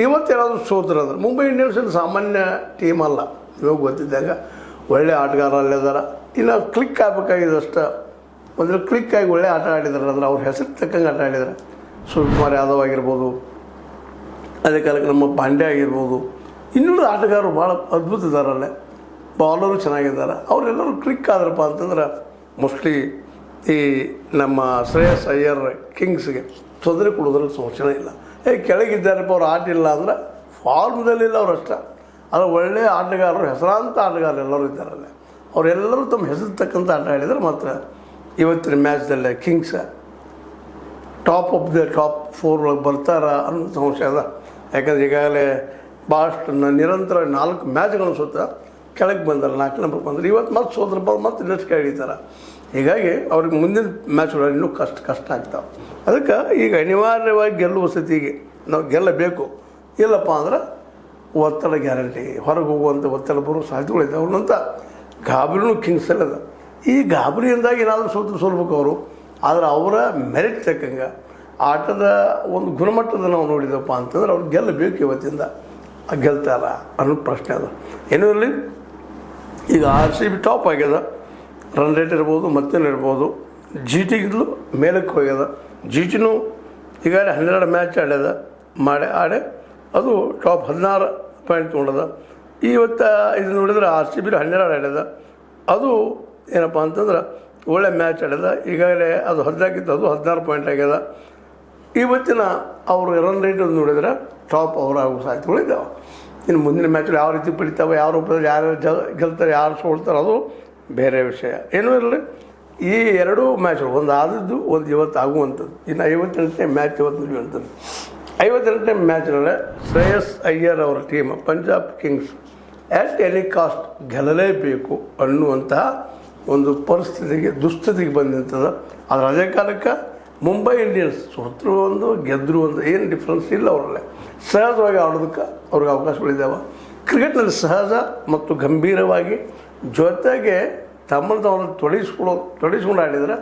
ಇವತ್ತೇನಾದರೂ ಸೋತಿರೋದು Mumbai Indians ಸಾಮಾನ್ಯ team ಅಲ್ಲ. ಇವಾಗ ಗೊತ್ತಿದ್ದಾಗ ಒಳ್ಳೆ ಆಟಗಾರ ಅಲ್ಲಿದ್ದಾರೆ. ಇನ್ನು ಕ್ಲಿಕ್ ಆಗಬೇಕಾಗಿದೆ ಅಷ್ಟು. ಒಂದು ಕ್ಲಿಕ್ ಆಗಿ ಒಳ್ಳೆ ಆಟ ಆಡಿದ್ದಾರೆ ಅಂದ್ರೆ ಅವ್ರ ಹೆಸರು ತಕ್ಕಂಗೆ ಆಟ ಆಡಿದ್ದಾರೆ. ಸೂರ್ಯಕುಮಾರ್ ಯಾದವ್ ಆಗಿರ್ಬೋದು, ಅದೇ ಕಾಲಕ್ಕೆ ನಮ್ಮ ಪಾಂಡ್ಯ ಆಗಿರ್ಬೋದು, ಇನ್ನುಳಿದ ಆಟಗಾರರು ಭಾಳ ಅದ್ಭುತ ಇದ್ದಾರಲ್ಲೇ. ಬಾಲರು ಚೆನ್ನಾಗಿದ್ದಾರೆ. ಅವರೆಲ್ಲರೂ ಕ್ಲಿಕ್ ಆದ್ರಪ್ಪ ಅಂತಂದ್ರೆ ಮೋಸ್ಟ್ಲಿ ಈ ನಮ್ಮ ಶ್ರೇಯಸ್ ಅಯ್ಯರ್ ಕಿಂಗ್ಸ್ಗೆ ತೊಂದರೆ ಕೊಡೋದ್ರಲ್ಲಿ ಸಮಸ್ಯೆನೇ ಇಲ್ಲ. ಕೆಳಗಿದ್ದಾರಪ್ಪ ಅವ್ರು ಆಟ ಇಲ್ಲ ಅಂದ್ರೆ ಫಾರ್ಮ್ದಲ್ಲಿಲ್ಲ ಅವ್ರು ಅಷ್ಟ. ಆದರೆ ಒಳ್ಳೆಯ ಆಟಗಾರರು, ಹೆಸರಾಂತ ಆಟಗಾರರು ಎಲ್ಲರೂ ಇದ್ದಾರಲ್ಲ. ಅವರೆಲ್ಲರೂ ತಮ್ಮ ಹೆಸರು ತಕ್ಕಂಥ ಆಟ ಆಡಿದರೆ ಮಾತ್ರ ಇವತ್ತಿನ ಮ್ಯಾಚ್ದಲ್ಲೇ kings top of the top 4 ಒಳಗೆ ಬರ್ತಾರ ಅನ್ನೋ ಸಮಸ್ಯೆ ಅದ. ಯಾಕಂದ್ರೆ ಈಗಾಗಲೇ ಭಾಳಷ್ಟು ನಿರಂತರ 4 ಮ್ಯಾಚ್ಗಳನ್ನು ಸುತ್ತ ಕೆಳಗೆ ಬಂದಲ್ಲ, 4 ನಂಬರ್ ಬಂದ್ರೆ. ಇವತ್ತು ಮತ್ತೆ ಸೋದ್ರಪ್ಪ ಮತ್ತೆ ನೆಕ್ಸ್ಟ್ ಕೈ ಹಿಡಿತಾರೆ. ಹೀಗಾಗಿ ಅವ್ರಿಗೆ ಮುಂದಿನ ಮ್ಯಾಚ್ಗಳು ಇನ್ನೂ ಕಷ್ಟ ಆಗ್ತಾವೆ. ಅದಕ್ಕೆ ಈಗ ಅನಿವಾರ್ಯವಾಗಿ ಗೆಲ್ಲುವ ಸ್ಥಿತಿಗೆ ನಾವು ಗೆಲ್ಲಬೇಕು. ಇಲ್ಲಪ್ಪ ಅಂದ್ರೆ ಒತ್ತಡ ಗ್ಯಾರಂಟಿ, ಹೊರಗೆ ಹೋಗುವಂಥ ಒತ್ತಡ ಬರೋ ಸಾಧ್ಯತೆಗಳಿದೆ. ಅವ್ರನ್ನಂತ ಗಾಬರಿನೂ ಕಿಂಗ್ಸಲ್ಲಿ ಅದ. ಈ ಗಾಬರಿಯಿಂದಾಗಿ ಏನಾದರೂ ಸೋಲ್ಬೇಕು ಅವರು. ಆದರೆ ಅವರ ಮೆರಿಟ್ ತಕ್ಕಂಗೆ ಆಟದ ಒಂದು ಗುಣಮಟ್ಟದ ನಾವು ನೋಡಿದಪ್ಪ ಅಂತಂದ್ರೆ ಅವ್ರು ಗೆಲ್ಲಬೇಕು. ಇವತ್ತಿಂದ ಗೆಲ್ತಾರ ಅನ್ನೋ ಪ್ರಶ್ನೆ ಅದ. ಏನೂ ಇರಲಿ, ಈಗ RCB ಟಾಪ್ ಆಗ್ಯದ. ರನ್ ರೇಟ್ ಇರ್ಬೋದು, ಮತ್ತೇನಿರ್ಬೋದು. GTಗಿಂತಲೂ ಮೇಲಕ್ಕೆ ಹೋಗ್ಯದ. GTನೂ ಈಗಾಗಲೇ 12 ಮ್ಯಾಚ್ ಆಡೆ ಅದು ಟಾಪ್ 16 ಪಾಯಿಂಟ್ ತೊಗೊಂಡದ. ಇವತ್ತು ಇದು ನೋಡಿದ್ರೆ RCB 12 ಆಡ್ಯದ. ಅದು ಏನಪ್ಪ ಅಂತಂದ್ರೆ ಒಳ್ಳೆ ಮ್ಯಾಚ್ ಆಡ್ಯದ. ಈಗಾಗಲೇ ಅದು 14 ಅದು 16 ಪಾಯಿಂಟ್ ಆಗ್ಯದ. ಇವತ್ತಿನ ಅವ್ರ ರನ್ ರೇಟ್ ನೋಡಿದ್ರೆ ಟಾಪ್ ಅವ್ರು ಆಗೋ ಸಾಧ್ಯತೆಗಳಿದ್ದಾವೆ. ಇನ್ನು ಮುಂದಿನ ಮ್ಯಾಚಲ್ಲಿ ಯಾವ ರೀತಿ ಪಡಿತಾವೆ, ಯಾವ ರೂಪದಲ್ಲಿ ಯಾರು ಗೆಲ್ತಾರೆ, ಯಾರು ಸೋಲ್ತಾರೆ, ಅದು ಬೇರೆ ವಿಷಯ. ಏನೂ ಇರಲಿ, ಈ 2 ಮ್ಯಾಚ್ಗಳು, ಒಂದು ಆದದ್ದು, ಒಂದು ಇವತ್ತು ಆಗುವಂಥದ್ದು. ಇನ್ನು 58ನೇ ಮ್ಯಾಚ್ ಇವತ್ತು ನಡೆಯುವಂಥದ್ದು. 58ನೇ ಮ್ಯಾಚ್ನಲ್ಲೇ ಶ್ರೇಯಸ್ ಅಯ್ಯರ್ ಅವರ team Punjab kings at any cost ಗೆಲ್ಲಲೇಬೇಕು ಅನ್ನುವಂತಹ ಒಂದು ದುಸ್ಥಿತಿಗೆ ಬಂದಂಥದ್ದು. ಆದರೆ ಅದೇ ಕಾಲಕ್ಕೆ ಮುಂಬೈ ಇಂಡಿಯನ್ಸ್ ಸೋತರು ಒಂದು, ಗೆದ್ದರು ಒಂದು, ಏನು ಡಿಫ್ರೆನ್ಸ್ ಇಲ್ಲ ಅವರಲ್ಲೇ. ಸಹಜವಾಗಿ ಆಡೋದಕ್ಕೆ ಅವ್ರಿಗೆ ಅವಕಾಶಗಳಿದ್ದಾವೆ. ಕ್ರಿಕೆಟ್ನಲ್ಲಿ ಸಹಜ ಮತ್ತು ಗಂಭೀರವಾಗಿ ಜೊತೆಗೆ ತಮ್ಮನ್ನು ತಾವನ್ನು ತೊಡಗಿಸ್ಕೊಂಡು ಆಡಿದರೆ